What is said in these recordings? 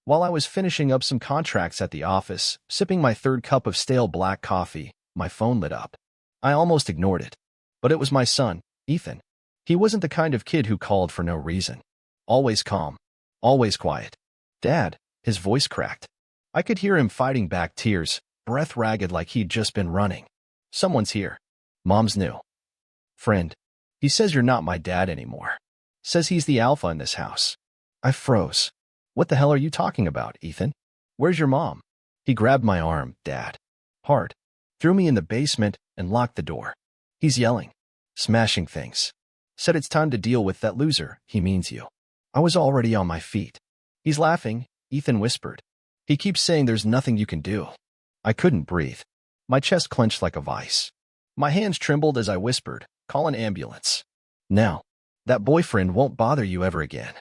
While I was finishing up some contracts at the office, sipping my third cup of stale black coffee, my phone lit up. I almost ignored it. But it was my son, Ethan. He wasn't the kind of kid who called for no reason. Always calm. Always quiet. "Dad," his voice cracked. I could hear him fighting back tears, breath ragged like he'd just been running. "Someone's here. Mom's new friend. He says you're not my dad anymore. Says he's the alpha in this house." I froze. "What the hell are you talking about, Ethan? Where's your mom?" He grabbed my arm, "Dad." Hard. Threw me in the basement and locked the door. He's yelling. Smashing things. Said it's time to deal with that loser. He means you. I was already on my feet. "He's laughing," Ethan whispered. "He keeps saying there's nothing you can do." I couldn't breathe. My chest clenched like a vice. My hands trembled as I whispered, "Call an ambulance. Now. That boyfriend won't bother you ever again."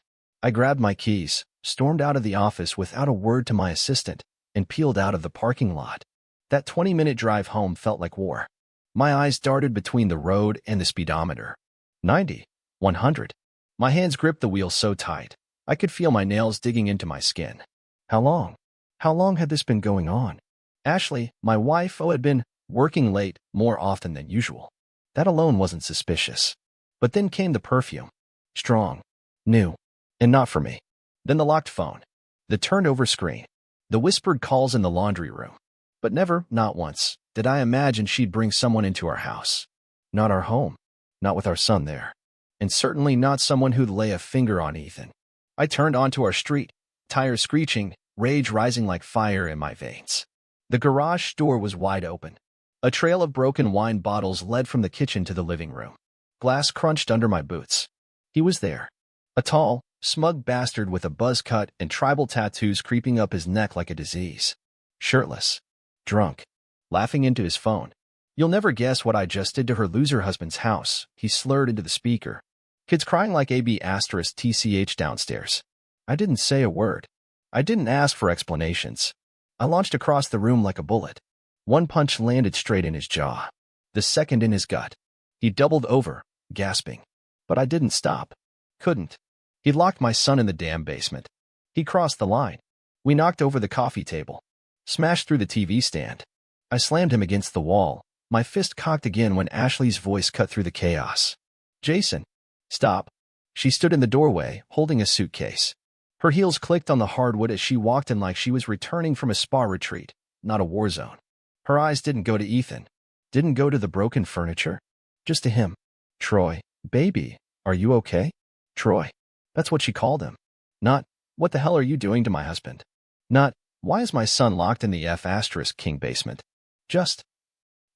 I grabbed my keys, stormed out of the office without a word to my assistant, and peeled out of the parking lot. That 20-minute drive home felt like war. My eyes darted between the road and the speedometer. 90, 100. My hands gripped the wheel so tight, I could feel my nails digging into my skin. How long? How long had this been going on? Ashley, my wife, had been working late more often than usual. That alone wasn't suspicious. But then came the perfume. Strong. New. And not for me. Then the locked phone. The turned-over screen. The whispered calls in the laundry room. But never, not once, did I imagine she'd bring someone into our house. Not our home. Not with our son there. And certainly not someone who'd lay a finger on Ethan. I turned onto our street, tires screeching, rage rising like fire in my veins. The garage door was wide open. A trail of broken wine bottles led from the kitchen to the living room. Glass crunched under my boots. He was there. A tall, smug bastard with a buzz cut and tribal tattoos creeping up his neck like a disease. Shirtless. Drunk. Laughing into his phone. "You'll never guess what I just did to her loser husband's house," he slurred into the speaker. "Kids crying like AB*TCH downstairs." I didn't say a word. I didn't ask for explanations. I launched across the room like a bullet. One punch landed straight in his jaw. The second in his gut. He doubled over, gasping. But I didn't stop. Couldn't. He locked my son in the damn basement. He crossed the line. We knocked over the coffee table. Smashed through the TV stand. I slammed him against the wall, my fist cocked again when Ashley's voice cut through the chaos. "Jason." "Stop." She stood in the doorway, holding a suitcase. Her heels clicked on the hardwood as she walked in like she was returning from a spa retreat, not a war zone. Her eyes didn't go to Ethan. Didn't go to the broken furniture. Just to him. "Troy, baby, are you okay?" Troy. That's what she called him. Not, "What the hell are you doing to my husband?" Not, "Why is my son locked in the F***king basement?" Just,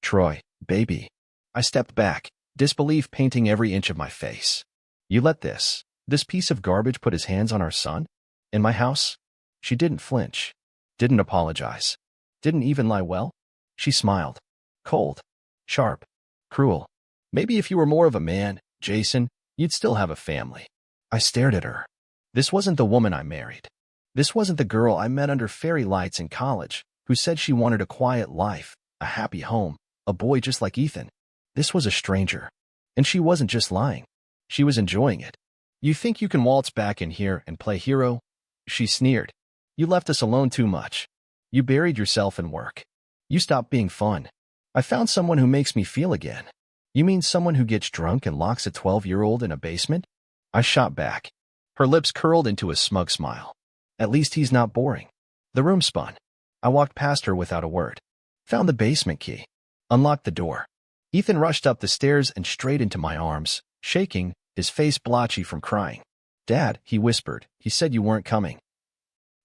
"Troy, baby." I stepped back, disbelief painting every inch of my face. "You let this piece of garbage put his hands on our son? In my house?" She didn't flinch. Didn't apologize. Didn't even lie well. She smiled. Cold. Sharp. Cruel. "Maybe if you were more of a man, Jason, you'd still have a family." I stared at her. This wasn't the woman I married. This wasn't the girl I met under fairy lights in college, who said she wanted a quiet life, a happy home, a boy just like Ethan. This was a stranger. And she wasn't just lying. She was enjoying it. "You think you can waltz back in here and play hero?" She sneered. "You left us alone too much. You buried yourself in work. You stopped being fun. I found someone who makes me feel again." "You mean someone who gets drunk and locks a 12-year-old in a basement?" I shot back. Her lips curled into a smug smile. "At least he's not boring." The room spun. I walked past her without a word. Found the basement key. Unlocked the door. Ethan rushed up the stairs and straight into my arms, shaking, his face blotchy from crying. "Dad," he whispered, "he said you weren't coming."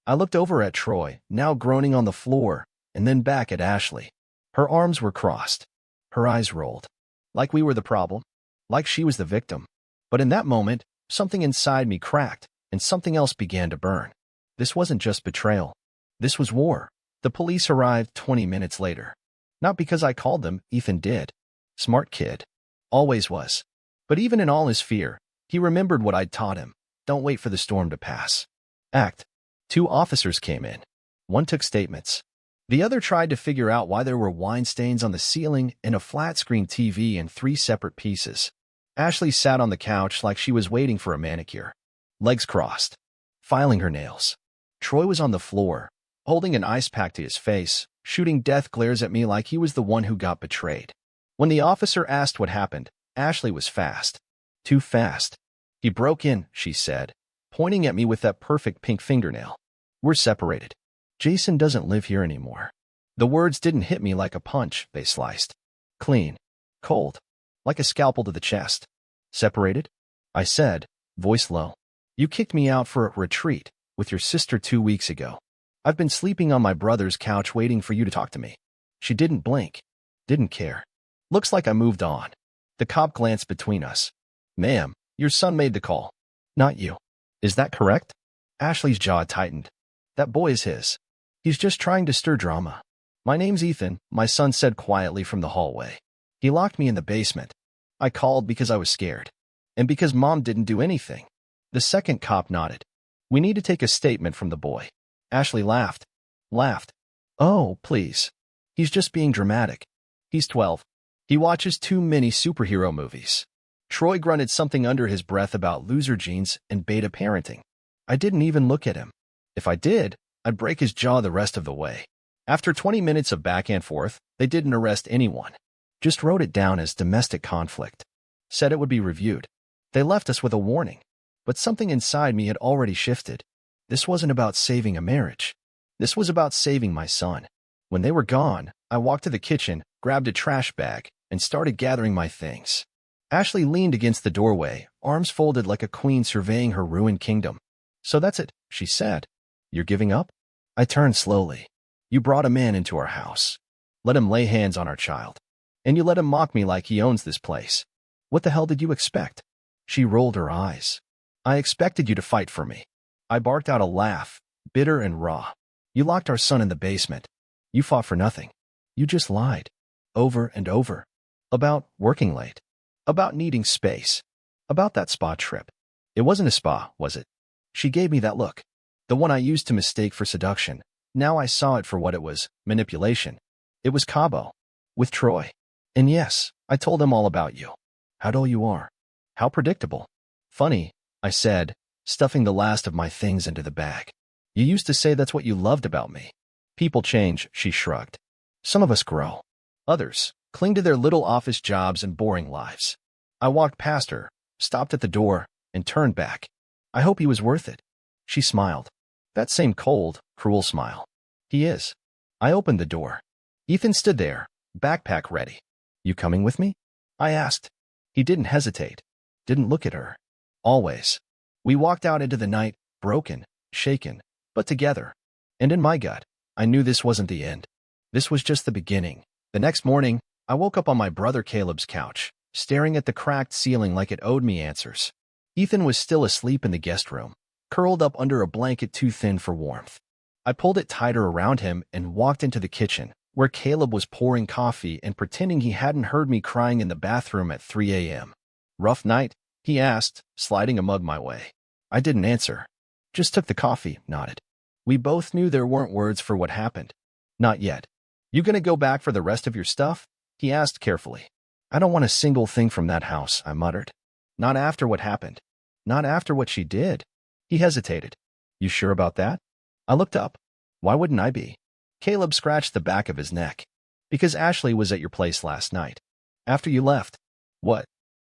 I looked over at Troy, now groaning on the floor, and then back at Ashley. Her arms were crossed. Her eyes rolled. Like we were the problem. Like she was the victim. But in that moment, something inside me cracked, and something else began to burn. This wasn't just betrayal. This was war. The police arrived 20 minutes later. Not because I called them, Ethan did. Smart kid. Always was. But even in all his fear, he remembered what I'd taught him. Don't wait for the storm to pass. Act. 2 officers came in. One took statements. The other tried to figure out why there were wine stains on the ceiling and a flat-screen TV in 3 separate pieces. Ashley sat on the couch like she was waiting for a manicure. Legs crossed. Filing her nails. Troy was on the floor, holding an ice pack to his face, shooting death glares at me like he was the one who got betrayed. When the officer asked what happened, Ashley was fast. Too fast. He broke in, she said, pointing at me with that perfect pink fingernail. We're separated. Jason doesn't live here anymore. The words didn't hit me like a punch, they sliced. Clean. Cold. Like a scalpel to the chest. Separated? I said, voice low. You kicked me out for a retreat with your sister 2 weeks ago. I've been sleeping on my brother's couch waiting for you to talk to me. She didn't blink. Didn't care. Looks like I moved on. The cop glanced between us. Ma'am, your son made the call. Not you. Is that correct? Ashley's jaw tightened. That boy is his. He's just trying to stir drama. My name's Ethan, my son said quietly from the hallway. He locked me in the basement. I called because I was scared. And because Mom didn't do anything. The second cop nodded. We need to take a statement from the boy. Ashley laughed. Laughed. Oh, please. He's just being dramatic. He's 12. He watches too many superhero movies. Troy grunted something under his breath about loser genes and beta parenting. I didn't even look at him. If I did, I'd break his jaw the rest of the way. After 20 minutes of back and forth, they didn't arrest anyone. Just wrote it down as domestic conflict. Said it would be reviewed. They left us with a warning. But something inside me had already shifted. This wasn't about saving a marriage. This was about saving my son. When they were gone, I walked to the kitchen, grabbed a trash bag, and started gathering my things. Ashley leaned against the doorway, arms folded like a queen surveying her ruined kingdom. So that's it, she said. You're giving up? I turned slowly. You brought a man into our house. Let him lay hands on our child. And you let him mock me like he owns this place. What the hell did you expect? She rolled her eyes. I expected you to fight for me. I barked out a laugh, bitter and raw. You locked our son in the basement. You fought for nothing. You just lied. Over and over. About working late. About needing space. About that spa trip. It wasn't a spa, was it? She gave me that look. The one I used to mistake for seduction. Now I saw it for what it was, manipulation. It was Cabo. With Troy. And yes, I told him all about you. How dull you are. How predictable. Funny, I said, stuffing the last of my things into the bag. You used to say that's what you loved about me. People change, she shrugged. Some of us grow. Others cling to their little office jobs and boring lives. I walked past her, stopped at the door, and turned back. I hope he was worth it. She smiled. That same cold, cruel smile. He is. I opened the door. Ethan stood there, backpack ready. You coming with me? I asked. He didn't hesitate. Didn't look at her. Always. We walked out into the night, broken, shaken, but together. And in my gut, I knew this wasn't the end. This was just the beginning. The next morning, I woke up on my brother Caleb's couch, staring at the cracked ceiling like it owed me answers. Ethan was still asleep in the guest room, curled up under a blanket too thin for warmth. I pulled it tighter around him and walked into the kitchen, where Caleb was pouring coffee and pretending he hadn't heard me crying in the bathroom at 3 a.m. Rough night? He asked, sliding a mug my way. I didn't answer. Just took the coffee, nodded. We both knew there weren't words for what happened. Not yet. You gonna go back for the rest of your stuff? He asked carefully. I don't want a single thing from that house, I muttered. Not after what happened. Not after what she did. He hesitated. You sure about that? I looked up. Why wouldn't I be? Caleb scratched the back of his neck. Because Ashley was at your place last night. After you left. What?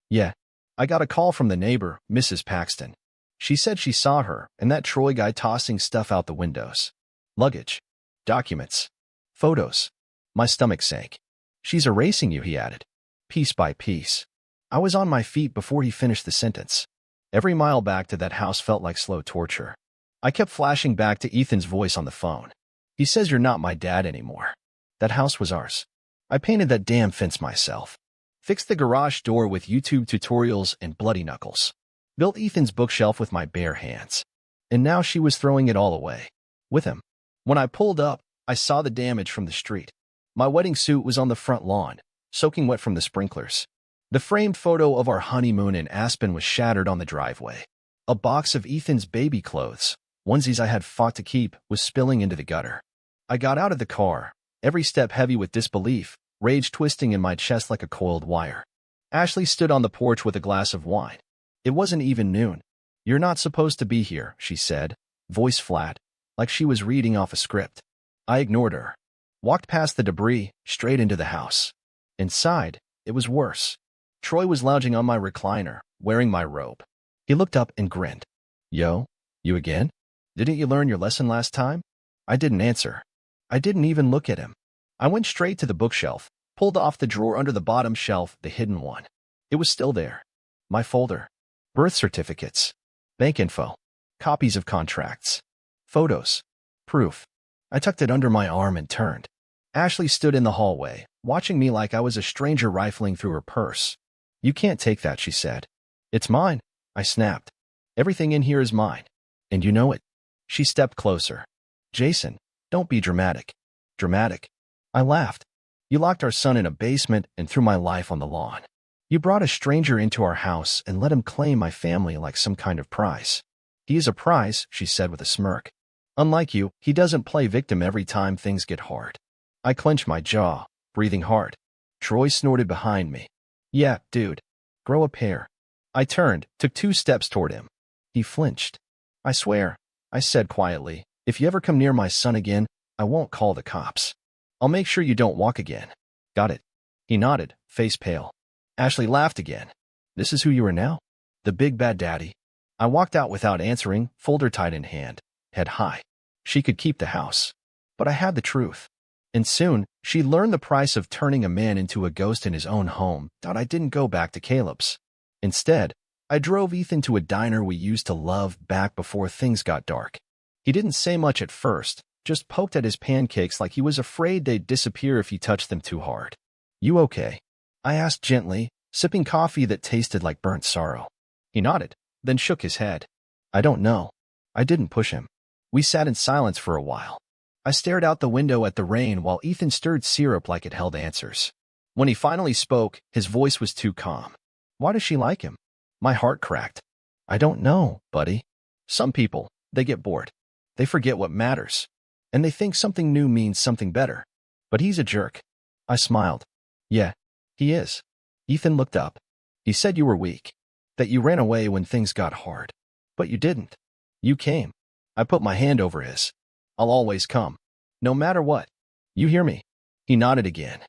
Yeah. I got a call from the neighbor, Mrs. Paxton. She said she saw her and that Troy guy tossing stuff out the windows. Luggage. Documents. Photos. My stomach sank. She's erasing you, he added. Piece by piece. I was on my feet before he finished the sentence. Every mile back to that house felt like slow torture. I kept flashing back to Ethan's voice on the phone. He says you're not my dad anymore. That house was ours. I painted that damn fence myself. Fixed the garage door with YouTube tutorials and bloody knuckles. Built Ethan's bookshelf with my bare hands. And now she was throwing it all away. With him. When I pulled up, I saw the damage from the street. My wedding suit was on the front lawn, soaking wet from the sprinklers. The framed photo of our honeymoon in Aspen was shattered on the driveway. A box of Ethan's baby clothes, onesies I had fought to keep, was spilling into the gutter. I got out of the car, every step heavy with disbelief, rage twisting in my chest like a coiled wire. Ashley stood on the porch with a glass of wine. It wasn't even noon. You're not supposed to be here, she said, voice flat, like she was reading off a script. I ignored her. Walked past the debris, straight into the house. Inside, it was worse. Troy was lounging on my recliner, wearing my robe. He looked up and grinned. Yo, you again? Didn't you learn your lesson last time? I didn't answer. I didn't even look at him. I went straight to the bookshelf, pulled off the drawer under the bottom shelf, the hidden one. It was still there. My folder. Birth certificates. Bank info. Copies of contracts. Photos. Proof. I tucked it under my arm and turned. Ashley stood in the hallway, watching me like I was a stranger rifling through her purse. You can't take that, she said. It's mine, I snapped. Everything in here is mine. And you know it. She stepped closer. Jason, don't be dramatic. Dramatic? I laughed. You locked our son in a basement and threw my life on the lawn. You brought a stranger into our house and let him claim my family like some kind of prize. He is a prize, she said with a smirk. Unlike you, he doesn't play victim every time things get hard. I clenched my jaw, breathing hard. Troy snorted behind me. Yeah, dude. Grow a pair. I turned, took 2 steps toward him. He flinched. I swear, I said quietly, if you ever come near my son again, I won't call the cops. I'll make sure you don't walk again. Got it? He nodded, face pale. Ashley laughed again. This is who you are now? The big bad daddy. I walked out without answering, folder tied in hand, head high. She could keep the house. But I had the truth. And soon, she learned the price of turning a man into a ghost in his own home. I didn't go back to Caleb's. Instead, I drove Ethan to a diner we used to love back before things got dark. He didn't say much at first, just poked at his pancakes like he was afraid they'd disappear if he touched them too hard. You okay? I asked gently, sipping coffee that tasted like burnt sorrow. He nodded, then shook his head. I don't know. I didn't push him. We sat in silence for a while. I stared out the window at the rain while Ethan stirred syrup like it held answers. When he finally spoke, his voice was too calm. Why does she like him? My heart cracked. I don't know, buddy. Some people, they get bored. They forget what matters. And they think something new means something better. But he's a jerk. I smiled. Yeah, he is. Ethan looked up. He said you were weak. That you ran away when things got hard. But you didn't. You came. I put my hand over his. I'll always come. No matter what. You hear me? He nodded again.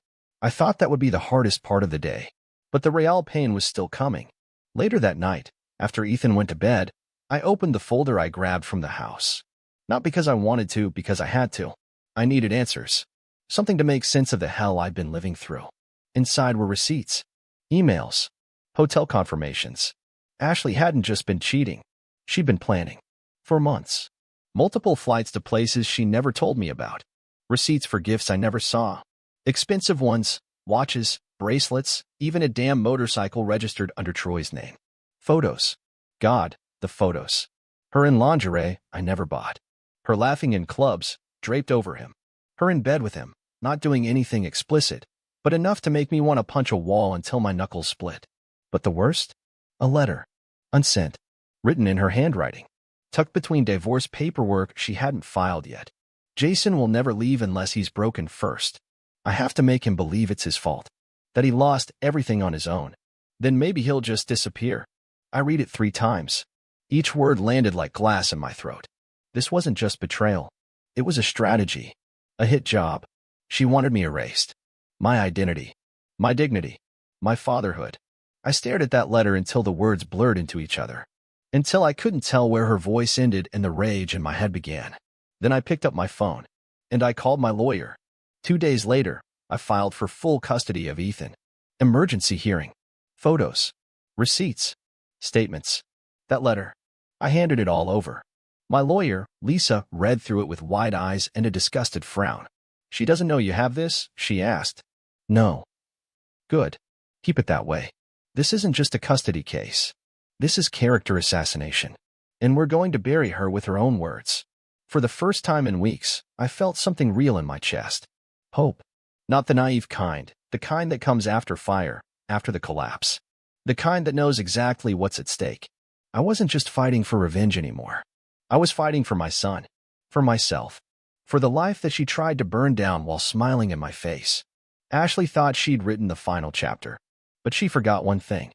I thought that would be the hardest part of the day. But the real pain was still coming. Later that night, after Ethan went to bed, I opened the folder I grabbed from the house. Not because I wanted to, because I had to. I needed answers. Something to make sense of the hell I'd been living through. Inside were receipts, emails, hotel confirmations. Ashley hadn't just been cheating. She'd been planning. For months. Multiple flights to places she never told me about. Receipts for gifts I never saw. Expensive ones, watches, bracelets, even a damn motorcycle registered under Troy's name. Photos. God, the photos. Her in lingerie I never bought. Her laughing in clubs, draped over him. Her in bed with him, not doing anything explicit, but enough to make me want to punch a wall until my knuckles split. But the worst? A letter. Unsent. Written in her handwriting. Tucked between divorce paperwork she hadn't filed yet. Jason will never leave unless he's broken first. I have to make him believe it's his fault. That he lost everything on his own. Then maybe he'll just disappear. I read it 3 times. Each word landed like glass in my throat. This wasn't just betrayal. It was a strategy. A hit job. She wanted me erased. My identity. My dignity. My fatherhood. I stared at that letter until the words blurred into each other. Until I couldn't tell where her voice ended and the rage in my head began. Then I picked up my phone. And I called my lawyer. 2 days later, I filed for full custody of Ethan. Emergency hearing. Photos. Receipts. Statements. That letter. I handed it all over. My lawyer, Lisa, read through it with wide eyes and a disgusted frown. She doesn't know you have this? She asked. No. Good. Keep it that way. This isn't just a custody case. This is character assassination. And we're going to bury her with her own words. For the first time in weeks, I felt something real in my chest. Hope. Not the naive kind, the kind that comes after fire, after the collapse. The kind that knows exactly what's at stake. I wasn't just fighting for revenge anymore. I was fighting for my son. For myself. For the life that she tried to burn down while smiling in my face. Ashley thought she'd written the final chapter. But she forgot one thing.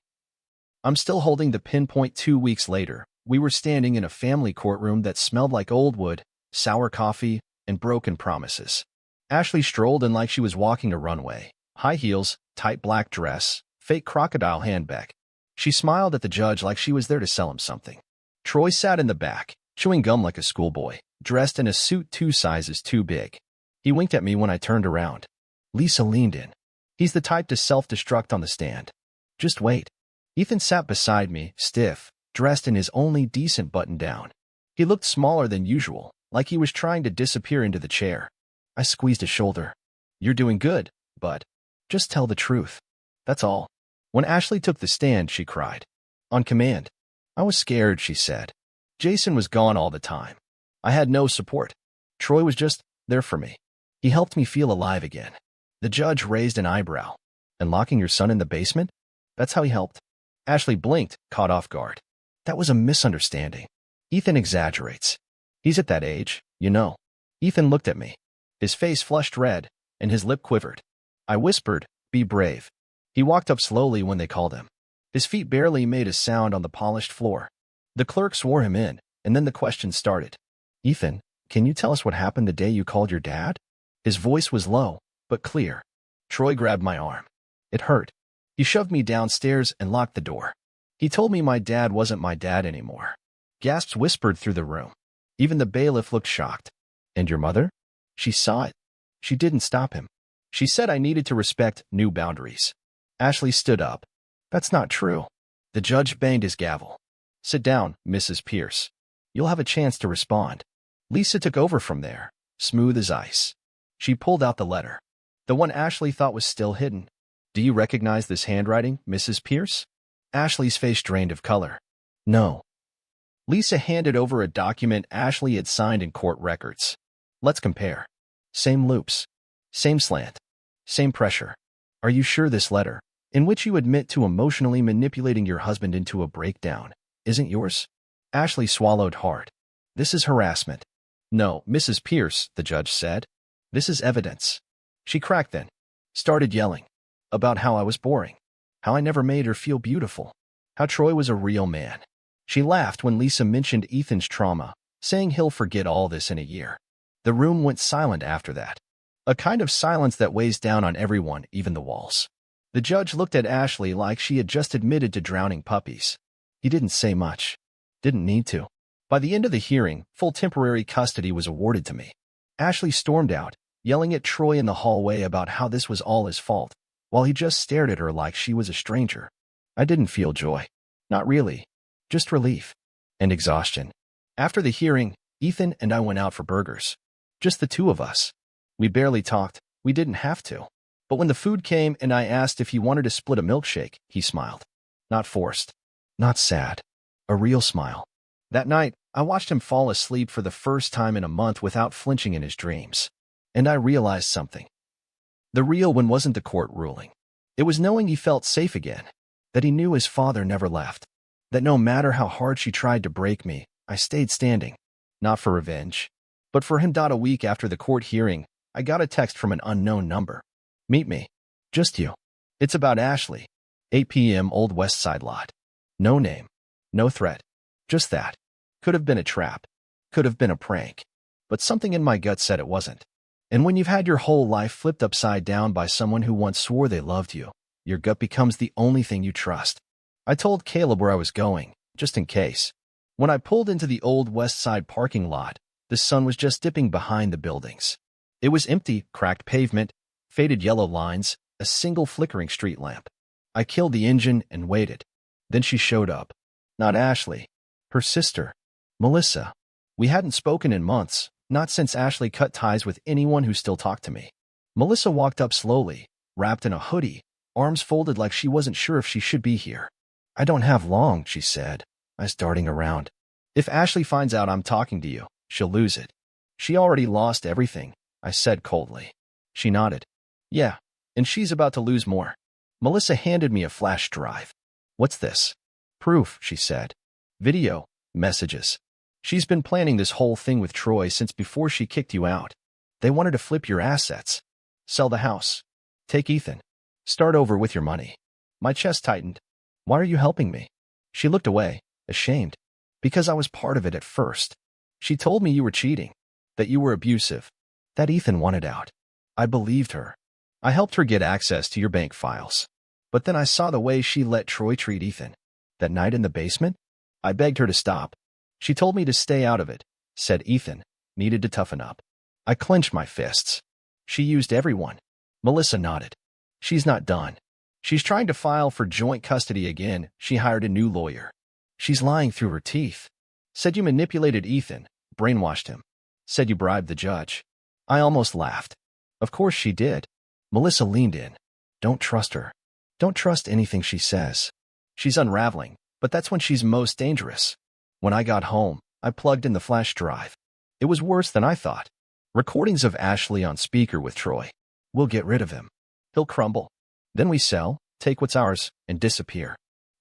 I'm still holding the pinpoint. 2 weeks later, we were standing in a family courtroom that smelled like old wood, sour coffee, and broken promises. Ashley strolled in like she was walking a runway. High heels, tight black dress, fake crocodile handbag. She smiled at the judge like she was there to sell him something. Troy sat in the back, chewing gum like a schoolboy, dressed in a suit 2 sizes too big. He winked at me when I turned around. Lisa leaned in. He's the type to self-destruct on the stand. Just wait. Ethan sat beside me, stiff, dressed in his only decent button-down. He looked smaller than usual, like he was trying to disappear into the chair. I squeezed his shoulder. You're doing good, bud. Just tell the truth. That's all. When Ashley took the stand, she cried. On command. I was scared, she said. Jason was gone all the time. I had no support. Troy was just there for me. He helped me feel alive again. The judge raised an eyebrow. And locking your son in the basement? That's how he helped. Ashley blinked, caught off guard. That was a misunderstanding. Ethan exaggerates. He's at that age, you know. Ethan looked at me. His face flushed red, and his lip quivered. I whispered, be brave. He walked up slowly when they called him. His feet barely made a sound on the polished floor. The clerk swore him in, and then the questions started. Ethan, can you tell us what happened the day you called your dad? His voice was low, but clear. Troy grabbed my arm. It hurt. He shoved me downstairs and locked the door. He told me my dad wasn't my dad anymore. Gasps whispered through the room. Even the bailiff looked shocked. And your mother? She saw it. She didn't stop him. She said I needed to respect new boundaries. Ashley stood up. That's not true. The judge banged his gavel. Sit down, Mrs. Pierce. You'll have a chance to respond. Lisa took over from there, smooth as ice. She pulled out the letter. The one Ashley thought was still hidden. Do you recognize this handwriting, Mrs. Pierce? Ashley's face drained of color. No. Lisa handed over a document Ashley had signed in court records. Let's compare. Same loops. Same slant. Same pressure. Are you sure this letter, in which you admit to emotionally manipulating your husband into a breakdown, isn't yours? Ashley swallowed hard. This is harassment. No, Mrs. Pierce, the judge said. This is evidence. She cracked then. Started yelling. About how I was boring. How I never made her feel beautiful. How Troy was a real man. She laughed when Lisa mentioned Ethan's trauma, saying he'll forget all this in a year. The room went silent after that. A kind of silence that weighs down on everyone, even the walls. The judge looked at Ashley like she had just admitted to drowning puppies. He didn't say much. Didn't need to. By the end of the hearing, full temporary custody was awarded to me. Ashley stormed out, yelling at Troy in the hallway about how this was all his fault, while he just stared at her like she was a stranger. I didn't feel joy. Not really. Just relief. And exhaustion. After the hearing, Ethan and I went out for burgers. Just the two of us. We barely talked. We didn't have to. But when the food came and I asked if he wanted to split a milkshake, he smiled. Not forced. Not sad. A real smile. That night, I watched him fall asleep for the first time in a month without flinching in his dreams. And I realized something. The real one wasn't the court ruling. It was knowing he felt safe again. That he knew his father never left. That no matter how hard she tried to break me, I stayed standing. Not for revenge. But for him. A week after the court hearing, I got a text from an unknown number. Meet me. Just you. It's about Ashley. 8 p.m. Old West Side lot. No name. No threat. Just that. Could have been a trap. Could have been a prank. But something in my gut said it wasn't. And when you've had your whole life flipped upside down by someone who once swore they loved you, your gut becomes the only thing you trust. I told Caleb where I was going, just in case. When I pulled into the Old West Side parking lot, the sun was just dipping behind the buildings. It was empty, cracked pavement, faded yellow lines, a single flickering street lamp. I killed the engine and waited. Then she showed up. Not Ashley. Her sister, Melissa. We hadn't spoken in months, not since Ashley cut ties with anyone who still talked to me. Melissa walked up slowly, wrapped in a hoodie, arms folded like she wasn't sure if she should be here. I don't have long, she said, eyes darting around. If Ashley finds out I'm talking to you, she'll lose it. She already lost everything, I said coldly. She nodded. Yeah, and she's about to lose more. Melissa handed me a flash drive. What's this? Proof, she said. Video, messages. She's been planning this whole thing with Troy since before she kicked you out. They wanted to flip your assets. Sell the house. Take Ethan. Start over with your money. My chest tightened. Why are you helping me? She looked away, ashamed. Because I was part of it at first. She told me you were cheating. that you were abusive, that Ethan wanted out. I believed her. I helped her get access to your bank files. But then I saw the way she let Troy treat Ethan. That night in the basement, I begged her to stop. She told me to stay out of it, said Ethan needed to toughen up. I clenched my fists. She used everyone. Melissa nodded. She's not done. She's trying to file for joint custody again. She hired a new lawyer. She's lying through her teeth. Said you manipulated Ethan, brainwashed him. Said you bribed the judge. I almost laughed. Of course she did. Melissa leaned in. Don't trust her. Don't trust anything she says. She's unraveling, but that's when she's most dangerous. When I got home, I plugged in the flash drive. It was worse than I thought. Recordings of Ashley on speaker with Troy. We'll get rid of him. He'll crumble. Then we sell, take what's ours, and disappear.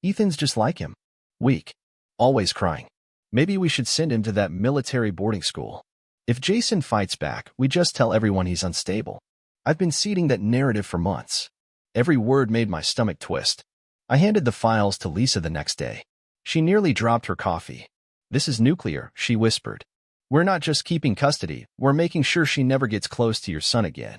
Ethan's just like him. Weak. Always crying. Maybe we should send him to that military boarding school. If Jason fights back, we just tell everyone he's unstable. I've been seeding that narrative for months. Every word made my stomach twist. I handed the files to Lisa the next day. She nearly dropped her coffee. This is nuclear, she whispered. We're not just keeping custody, we're making sure she never gets close to your son again.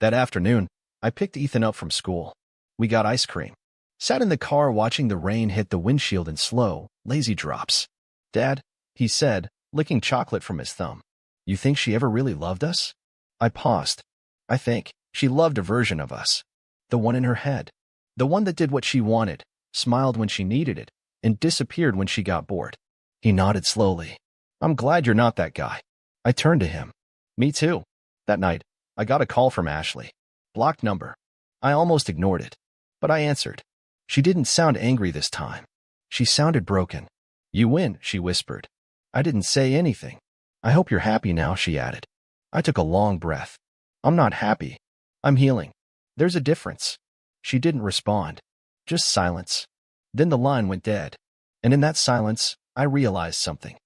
That afternoon, I picked Ethan up from school. We got ice cream. Sat in the car watching the rain hit the windshield in slow, lazy drops. Dad, he said, licking chocolate from his thumb. You think she ever really loved us? I paused. I think she loved a version of us. The one in her head. The one that did what she wanted, smiled when she needed it, and disappeared when she got bored. He nodded slowly. I'm glad you're not that guy. I turned to him. Me too. That night, I got a call from Ashley. Blocked number. I almost ignored it. But I answered. She didn't sound angry this time. She sounded broken. You win, she whispered. I didn't say anything. I hope you're happy now, she added. I took a long breath. I'm not happy. I'm healing. There's a difference. She didn't respond. Just silence. Then the line went dead. And in that silence, I realized something.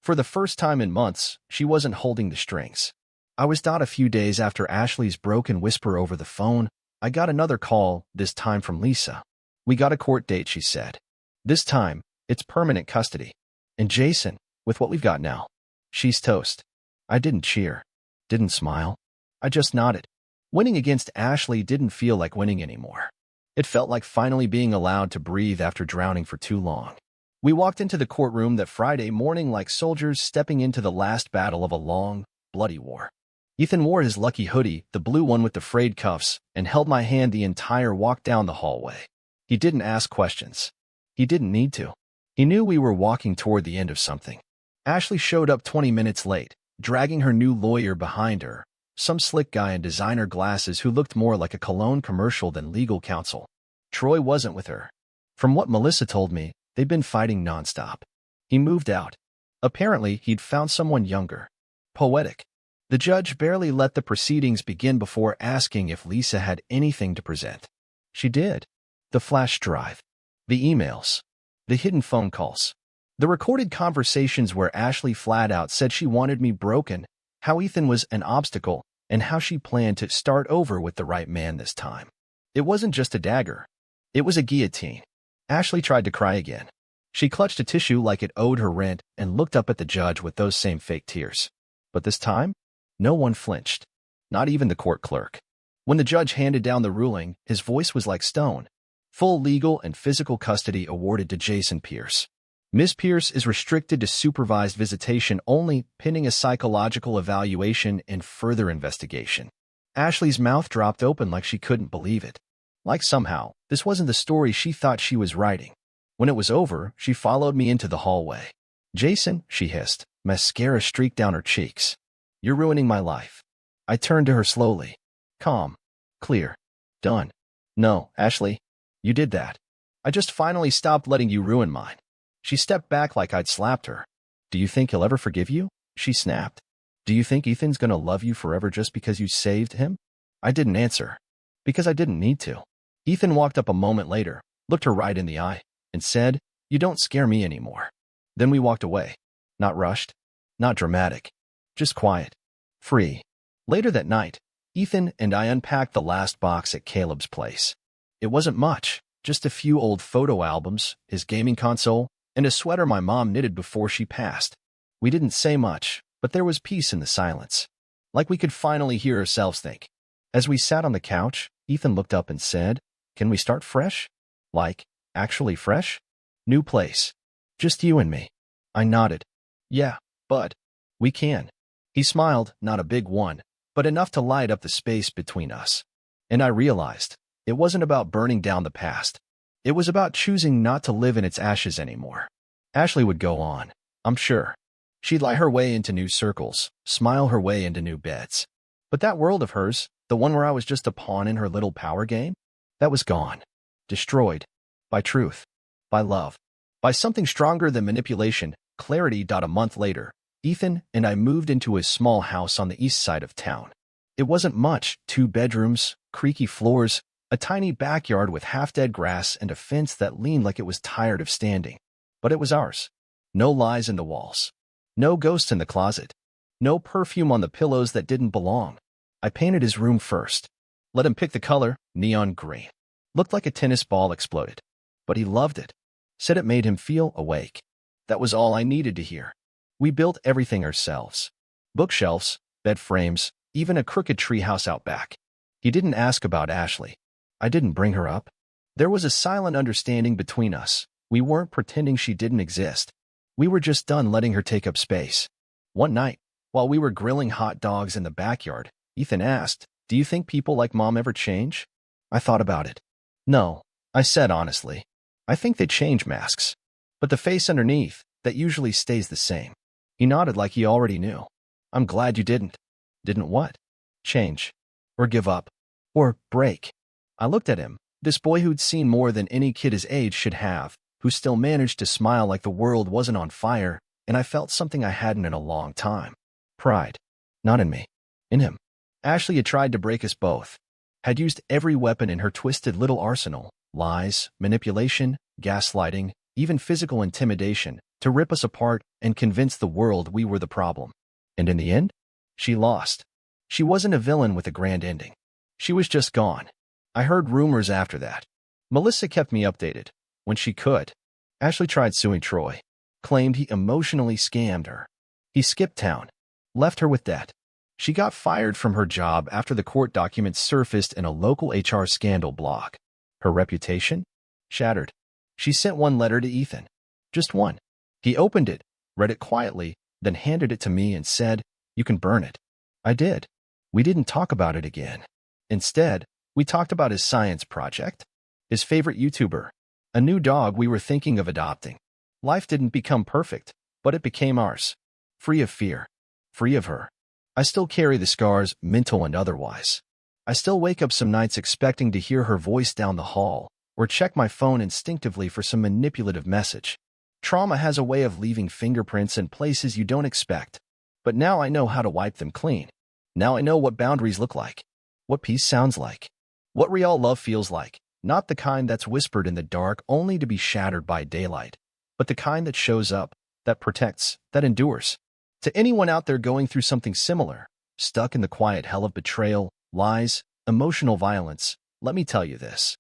For the first time in months, she wasn't holding the strings. I was out a few days after Ashley's broken whisper over the phone. I got another call, this time from Lisa. We got a court date, she said. This time, it's permanent custody. And Jason, with what we've got now, she's toast. I didn't cheer. Didn't smile. I just nodded. Winning against Ashley didn't feel like winning anymore. It felt like finally being allowed to breathe after drowning for too long. We walked into the courtroom that Friday morning like soldiers stepping into the last battle of a long, bloody war. Ethan wore his lucky hoodie, the blue one with the frayed cuffs, and held my hand the entire walk down the hallway. He didn't ask questions. He didn't need to. He knew we were walking toward the end of something. Ashley showed up 20 minutes late, dragging her new lawyer behind her, some slick guy in designer glasses who looked more like a cologne commercial than legal counsel. Troy wasn't with her. From what Melissa told me, they'd been fighting nonstop. He moved out. Apparently, he'd found someone younger. Poetic. The judge barely let the proceedings begin before asking if Lisa had anything to present. She did. The flash drive. The emails. The hidden phone calls. The recorded conversations where Ashley flat out said she wanted me broken, how Ethan was an obstacle, and how she planned to start over with the right man this time. It wasn't just a dagger. It was a guillotine. Ashley tried to cry again. She clutched a tissue like it owed her rent and looked up at the judge with those same fake tears. But this time, no one flinched. Not even the court clerk. When the judge handed down the ruling, his voice was like stone. Full legal and physical custody awarded to Jason Pierce. Ms. Pierce is restricted to supervised visitation only, pending a psychological evaluation and further investigation. Ashley's mouth dropped open like she couldn't believe it. Like somehow, this wasn't the story she thought she was writing. When it was over, she followed me into the hallway. Jason, she hissed, mascara streaked down her cheeks. You're ruining my life. I turned to her slowly. Calm. Clear. Done. No, Ashley. You did that. I just finally stopped letting you ruin mine. She stepped back like I'd slapped her. Do you think he'll ever forgive you? She snapped. Do you think Ethan's gonna love you forever just because you saved him? I didn't answer. Because I didn't need to. Ethan walked up a moment later, looked her right in the eye, and said, You don't scare me anymore. Then we walked away. Not rushed. Not dramatic. Just quiet. Free. Later that night, Ethan and I unpacked the last box at Caleb's place. It wasn't much, just a few old photo albums, his gaming console, and a sweater my mom knitted before she passed. We didn't say much, But there was peace in the silence. Like we could finally hear ourselves think. As we sat on the couch, Ethan looked up and said, "Can we start fresh? Like, actually fresh? New place. Just you and me." I nodded. "Yeah, bud. We can." He smiled, not a big one, but enough to light up the space between us. And I realized, it wasn't about burning down the past. It was about choosing not to live in its ashes anymore. Ashley would go on, I'm sure. She'd lie her way into new circles, smile her way into new beds. But that world of hers, the one where I was just a pawn in her little power game, that was gone. Destroyed. By truth. By love. By something stronger than manipulation, clarity. A month later, Ethan and I moved into a small house on the east side of town. It wasn't much, 2 bedrooms, creaky floors, a tiny backyard with half-dead grass and a fence that leaned like it was tired of standing. But it was ours. No lies in the walls. No ghosts in the closet. No perfume on the pillows that didn't belong. I painted his room first. Let him pick the color, neon green. Looked like a tennis ball exploded. But he loved it. Said it made him feel awake. That was all I needed to hear. We built everything ourselves. Bookshelves, bed frames, even a crooked treehouse out back. He didn't ask about Ashley. I didn't bring her up. There was a silent understanding between us. We weren't pretending she didn't exist. We were just done letting her take up space. One night, while we were grilling hot dogs in the backyard, Ethan asked, "Do you think people like Mom ever change?" I thought about it. "No," I said honestly. "I think they change masks. But the face underneath, that usually stays the same." He nodded like he already knew. "I'm glad you didn't." "Didn't what?" "Change. Or give up. Or break." I looked at him, this boy who'd seen more than any kid his age should have, who still managed to smile like the world wasn't on fire, and I felt something I hadn't in a long time. Pride. Not in me. In him. Ashley had tried to break us both. Had used every weapon in her twisted little arsenal, lies, manipulation, gaslighting, even physical intimidation, to rip us apart and convince the world we were the problem. And in the end, she lost. She wasn't a villain with a grand ending. She was just gone. I heard rumors after that. Melissa kept me updated. When she could. Ashley tried suing Troy. Claimed he emotionally scammed her. He skipped town. Left her with debt. She got fired from her job after the court documents surfaced in a local HR scandal blog. Her reputation? Shattered. She sent one letter to Ethan. Just one. He opened it, read it quietly, then handed it to me and said, "You can burn it." I did. We didn't talk about it again. Instead, we talked about his science project, his favorite YouTuber, a new dog we were thinking of adopting. Life didn't become perfect, but it became ours. Free of fear. Free of her. I still carry the scars, mental and otherwise. I still wake up some nights expecting to hear her voice down the hall, or check my phone instinctively for some manipulative message. Trauma has a way of leaving fingerprints in places you don't expect. But now I know how to wipe them clean. Now I know what boundaries look like. What peace sounds like. What real love feels like. Not the kind that's whispered in the dark only to be shattered by daylight, but the kind that shows up, that protects, that endures. To anyone out there going through something similar, stuck in the quiet hell of betrayal, lies, emotional violence, let me tell you this.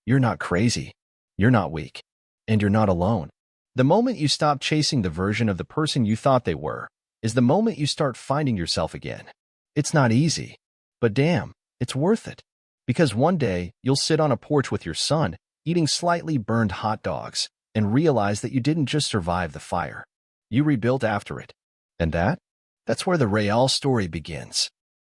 You're not crazy. You're not weak. And you're not alone. The moment you stop chasing the version of the person you thought they were, is the moment you start finding yourself again. It's not easy, but damn, it's worth it. Because one day, you'll sit on a porch with your son, eating slightly burned hot dogs, and realize that you didn't just survive the fire. You rebuilt after it. And that's where the real story begins.